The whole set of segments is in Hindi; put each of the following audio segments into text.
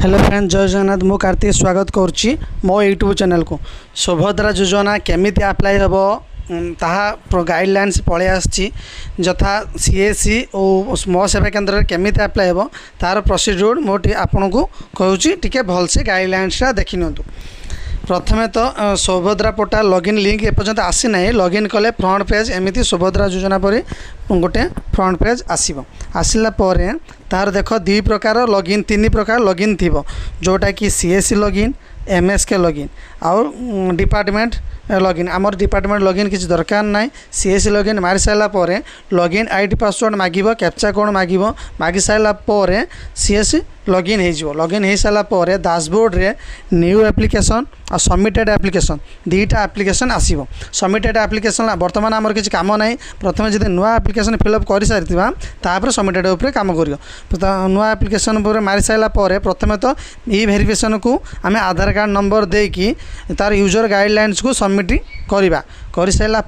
हेलो फ्रेंड, जय जगन्नाथ। मु कार्तिक स्वागत करुच्ची मो यूट्यूब चैनल को। सुभद्रा योजना केमिति अप्लाई हम ताहा गाइडलाइंस पलि आसी जथा सीएससी और मो सेवा केन्द्र केमिति अप्लाई हम तार प्रोसीड्यूर मोटी आपन को कहूँ टी भलसे गाइडलाइंसटा देखि नियंतु। प्रथमे तो सुभद्रा पोर्टाल लॉगिन लिंक एपर्यंत आसी ना। लॉगिन कले फ्रंट पेज एमती सुभद्रा योजना पर गोटे फ्रंट पेज आसला तार देख दुई प्रकार लॉगिन तीन प्रकार लॉगिन थी जोटा कि सीएससी लॉगिन एमएसके लॉगिन आउ डिपार्टमेंट लॉगिन। आमर डिपार्टमेंट लॉगिन किसी दरकार ना। सीएससी लॉगिन मारी सारा लॉगिन आईडी पासवर्ड मागिबो, कैप्चा कोड मागिबो। मागी सारा सीएससी लॉगिन हो। लॉगिन हो सारा डैशबोर्ड रे न्यू एप्लिकेशन और सबमिटेड एप्लिकेशन दुईटा एप्लिकेशन आसीबो। सबमिटेड एप्लिकेशन बर्तमान आमर किसी काम ना। प्रथम जब नुआ एप्लिकेशन फिलअप कर सारी तापर सबमिटेड उपर काम कर नुआ एप्लिकेशन मारी सारा प्रथम तो ई वेरिफिकेशन को आम आधार कार्ड नंबर देकी तार यूजर गाइडलाइंस को सबमिट कर सारा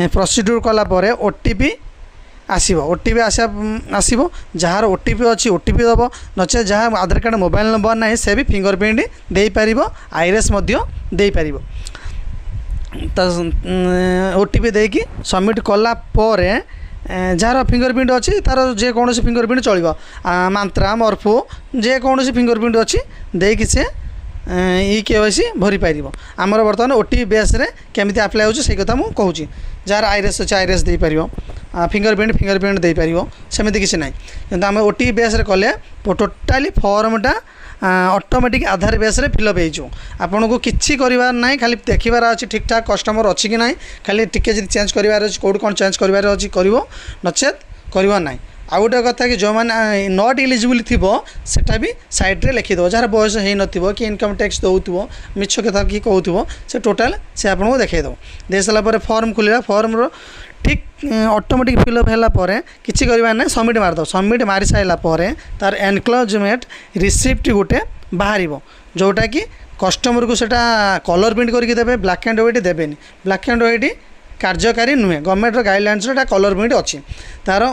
प्रोसीड्यूर कलापर ओटीपी आसो। ओटीपी आसो जार ओटीपी अच्छी ओटीपी दब नचे जहाँ आधार कार्ड मोबाइल नंबर ना से भी फिंगरप्रिंट दे पार आईरेस दे पार। तो ओटीपी देकी सबमिट कलापर जार फिंगरप्रिंट अच्छी तार जेकोसी फिंगरप्रिंट चलो मांत्रा मर्फो जेकोसी फिंगरप्रिंट अच्छी देकी से ई केवाईसी भरी पार। आमर बर्तमान ओटीपी बेस रे केमिति अप्लाई होची से कथा मु कहूची। जार आईरेस अच्छे आईरेस दे पार, फिंगरप्रिंट दे पार, सेमती किसी ना। कि आम ओटीपी बेस रे कले टोटाली फॉर्मटा ऑटोमेटिक आधार बेस रे फिलअप हो। आपन को किसी करार ना, खाली देखबार अच्छी ठीक ठाक कस्टमर अच्छी कि ना, खाली टिके जब चेंज करार अच्छी कौट कौन चेंज करार अच्छी कर नचेत कर ना। आ गोटे कथा कि जो मैंने नॉट एलिजिबल थी सेटा भी साइड रे लिखिदेव। जार बयस हो न कि इनकम टैक्स दौथो मिछ कथा कि कहूँ से टोटाल से आपको देखईदेव। दे सारापर फॉर्म खोल फॉर्म ठीक ऑटोमेटिक फिलअप है किसी करवार ना। सबमिट मारदेव। सबमिट मारी सारा तार एनक्लोजमेंट रिसिप्ट गोटे बाहर जोटा कि कस्टमर को सेटा कलर प्रिंट करके देवे, ब्लैक एंड व्हाइट देवेनि। ब्लैक एंड व्हाइट कार्यकारी नुहे, गवर्नमेंट गाइडलाइंस कलर प्रिंट अच्छी। तार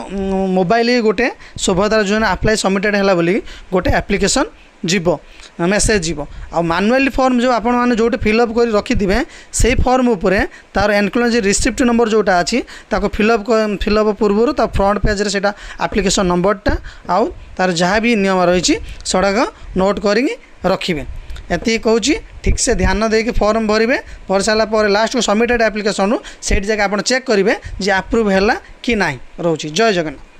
मोबाइल गोटे सुभद्रा योजना अप्लाई सबमिटेड है बोली गोटे एप्लिकेशन जीव मेसेज जीव। आ मैनुअली फॉर्म जो आपण मैंने जो फिलअप कर रखिथे से फॉर्म उपरे तार एनक्लोज रिसिप्ट नंबर जोटा अच्छी ताको फिलअप पूर्व ता फ्रंट पेज रे सेटा एप्लिकेशन नंबरटा आउ तार जहाँ भी नियम रही सड़क नोट कर रखिए। ये कहूँ ठीक से ध्यान देके फॉर्म भरवे भर सारापर लास्ट को सबमिटेड एप्लिकेशन से जगह आप चेक करेंगे जे अप्रूव है कि ना। रोची जय जगन्नाथ।